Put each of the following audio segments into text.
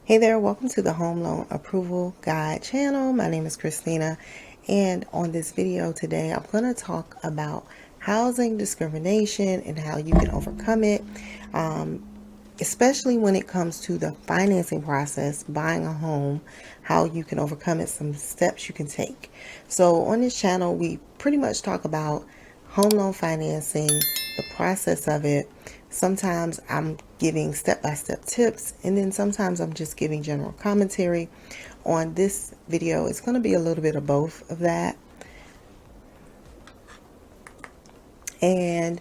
Hey there, welcome to the Home Loan Approval Guide channel. My name is Christina, and on this video today, I'm going to talk about housing discrimination and how you can overcome it, especially when it comes to the financing process, buying a home, how you can overcome it, some steps you can take. So on this channel, we pretty much talk about home loan financing, the process of it. Sometimes I'm giving step-by-step tips, and then sometimes I'm just giving general commentary. On this video, it's going to be a little bit of both of that. And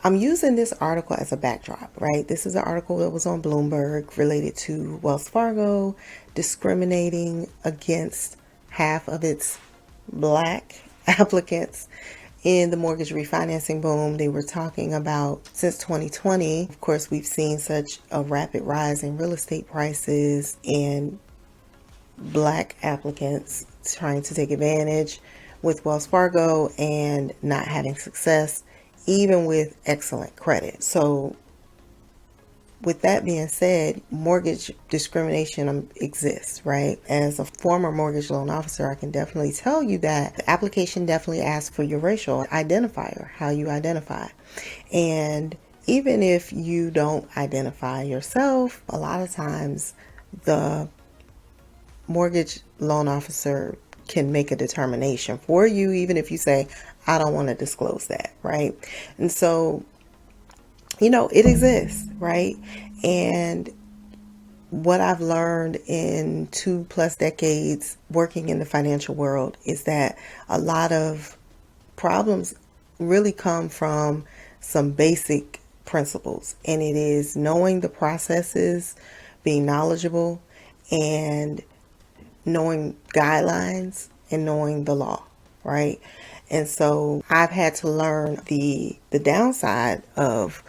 I'm using this article as a backdrop, right? This is an article that was on Bloomberg related to Wells Fargo discriminating against half of its Black applicants in the mortgage refinancing boom. They were talking about since 2020, of course, we've seen such a rapid rise in real estate prices and Black applicants trying to take advantage with Wells Fargo and not having success, even with excellent credit. So with that being said, mortgage discrimination exists, right? As a former mortgage loan officer, I can definitely tell you that the application definitely asks for your racial identifier, how you identify. And even if you don't identify yourself, a lot of times the mortgage loan officer can make a determination for you, even if you say, I don't want to disclose that, right? And so it exists, right? And what I've learned in 2+ decades working in the financial world is that a lot of problems really come from some basic principles, and it is knowing the processes, being knowledgeable, and knowing guidelines and knowing the law, right? And so I've had to learn the downside of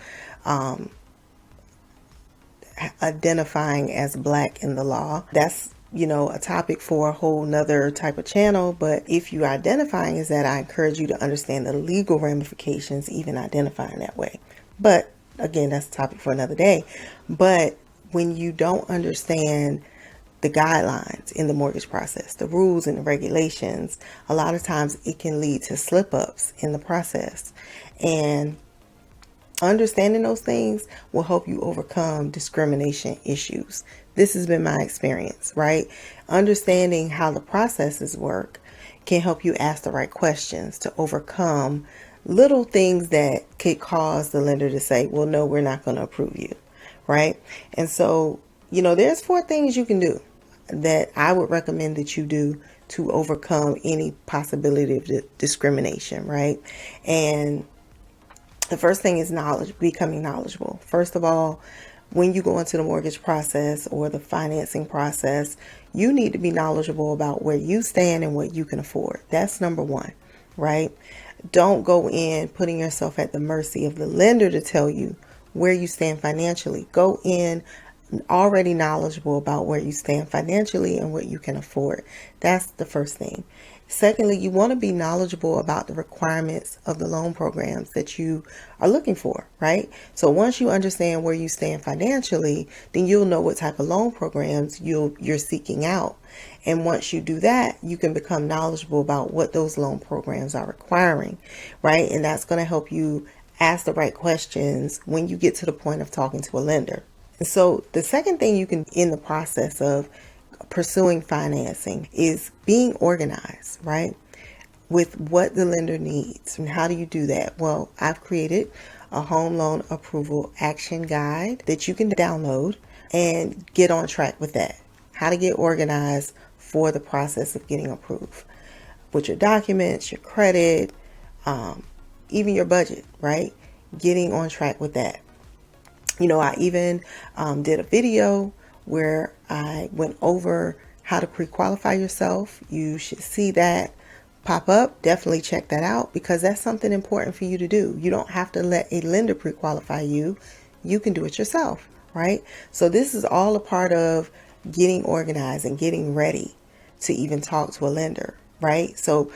identifying as Black in the law. That's a topic for a whole nother type of channel. But if you identifying as that, I encourage you to understand the legal ramifications, even identifying that way. But again, that's a topic for another day. But when you don't understand the guidelines in the mortgage process, the rules and the regulations, a lot of times it can lead to slip-ups in the process. And understanding those things will help you overcome discrimination issues. This has been my experience, right? Understanding how the processes work can help you ask the right questions to overcome little things that could cause the lender to say, well, no, we're not going to approve you, right? And so, there's 4 things you can do that I would recommend that you do to overcome any possibility of discrimination, right? And the first thing is becoming knowledgeable. First of all, when you go into the mortgage process or the financing process, you need to be knowledgeable about where you stand and what you can afford. That's number 1, right? Don't go in putting yourself at the mercy of the lender to tell you where you stand financially. Go in already knowledgeable about where you stand financially and what you can afford. That's the first thing. Secondly, you want to be knowledgeable about the requirements of the loan programs that you are looking for, right? So once you understand where you stand financially, then you'll know what type of loan programs you're seeking out. And once you do that, you can become knowledgeable about what those loan programs are requiring, right? And that's going to help you ask the right questions when you get to the point of talking to a lender. And so the second thing you can, in the process of pursuing financing, is being organized, right? With what the lender needs. And how do you do that? Well, I've created a home loan approval action guide that you can download and get on track with that. How to get organized for the process of getting approved with your documents, your credit, even your budget, right? Getting on track with that. I even did a video where I went over how to pre-qualify yourself. You should see that pop up. Definitely check that out, because that's something important for you to do. You don't have to let a lender pre-qualify you. You can do it yourself, right? So this is all a part of getting organized and getting ready to even talk to a lender, right? So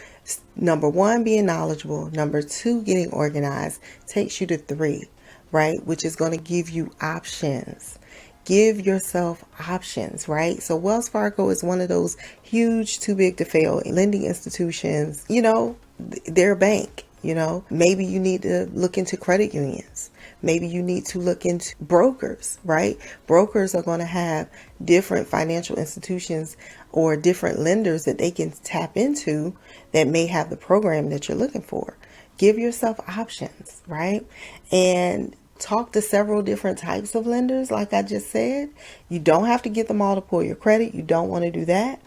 number 1, being knowledgeable. Number 2, getting organized takes you to 3. Right? Which is going to give you options, Give yourself options, right? So Wells Fargo is one of those huge, too big to fail lending institutions. They're a bank. Maybe you need to look into credit unions. Maybe you need to look into brokers, right? Brokers are going to have different financial institutions or different lenders that they can tap into that may have the program that you're looking for. Give yourself options, right? And talk to several different types of lenders, like I just said. You don't have to get them all to pull your credit. You don't want to do that.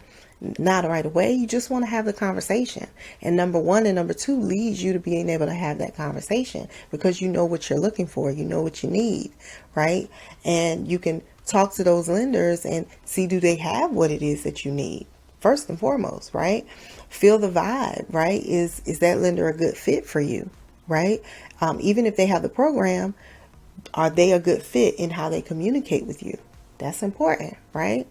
Not right away. You just want to have the conversation. And number one and number two leads you to being able to have that conversation because you know what you're looking for. You know what you need, right? And you can talk to those lenders and see, do they have what it is that you need? First and foremost, right? Feel the vibe, right? Is that lender a good fit for you, right? Even if they have the program, are they a good fit in how they communicate with you? That's important, right?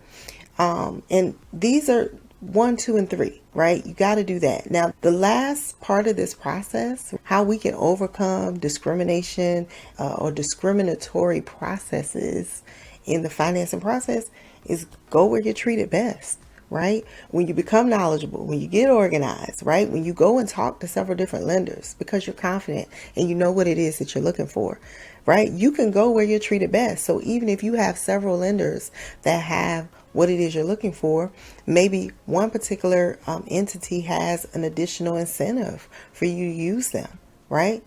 And these are 1, 2, and 3, right? You got to do that. Now, the last part of this process, how we can overcome discrimination or discriminatory processes in the financing process, is go where you're treated best, right? When you become knowledgeable, when you get organized, right? When you go and talk to several different lenders because you're confident and you know what it is that you're looking for, right? You can go where you're treated best. So even if you have several lenders that have what it is you're looking for, maybe one particular entity has an additional incentive for you to use them, right?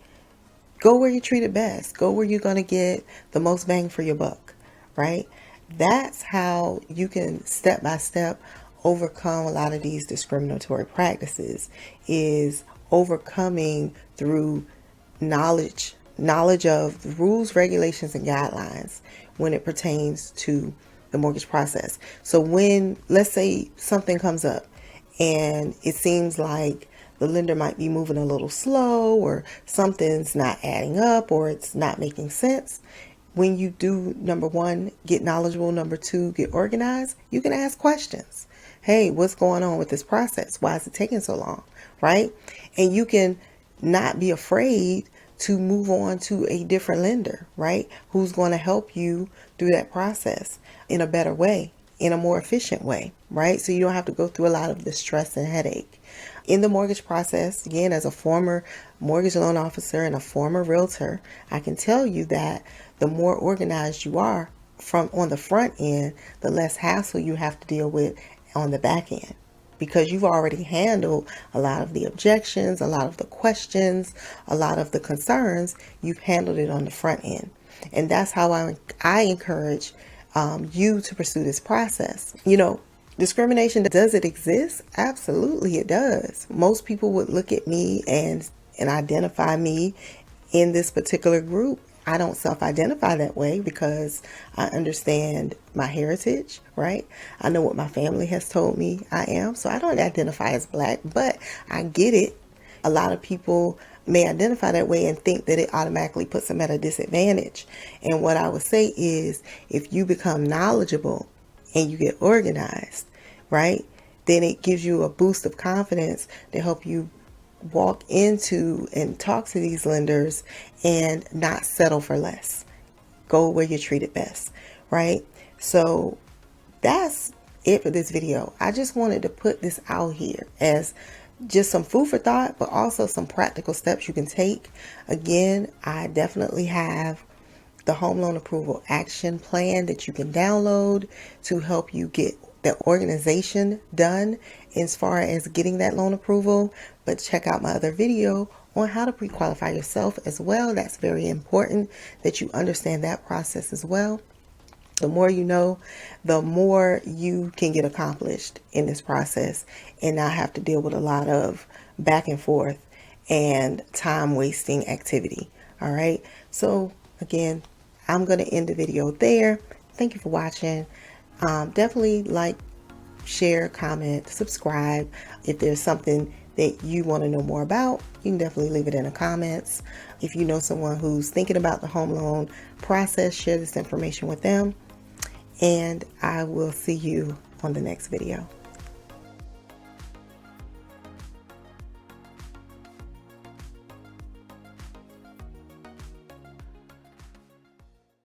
Go where you're treated best. Go where you're going to get the most bang for your buck, right? That's how you can step by step overcome a lot of these discriminatory practices, is overcoming through knowledge of the rules, regulations, and guidelines when it pertains to the mortgage process. So when, let's say, something comes up and it seems like the lender might be moving a little slow or something's not adding up or it's not making sense, when you do, number one, get knowledgeable, number two, get organized, you can ask questions. Hey, what's going on with this process? Why is it taking so long, right? And you can not be afraid to move on to a different lender, right? Who's going to help you through that process in a better way, in a more efficient way, right? So you don't have to go through a lot of the stress and headache. In the mortgage process, again, as a former mortgage loan officer and a former realtor, I can tell you that the more organized you are from on the front end, the less hassle you have to deal with on the back end, because you've already handled a lot of the objections, a lot of the questions, a lot of the concerns. You've handled it on the front end. And that's how I encourage you to pursue this process. Discrimination, does it exist? Absolutely it does. Most people would look at me and identify me in this particular group. I don't self-identify that way because I understand my heritage, right? I know what my family has told me I am. So I don't identify as Black, but I get it. A lot of people may identify that way and think that it automatically puts them at a disadvantage. And what I would say is, if you become knowledgeable and you get organized, right, then it gives you a boost of confidence to help you walk into and talk to these lenders and not settle for less. Go where you're treated best, right? So that's it for this video. I just wanted to put this out here as just some food for thought, but also some practical steps you can take. Again, I definitely have the home loan approval action plan that you can download to help you get the organization done as far as getting that loan approval. But check out my other video on how to pre-qualify yourself as well. That's very important that you understand that process as well. The more you know, the more you can get accomplished in this process and not have to deal with a lot of back and forth and time wasting activity. All right. So again, I'm going to end the video there. Thank you for watching. Definitely like, share, comment, subscribe. If there's something that you want to know more about, you can definitely leave it in the comments. If you know someone who's thinking about the home loan process, share this information with them. And I will see you on the next video.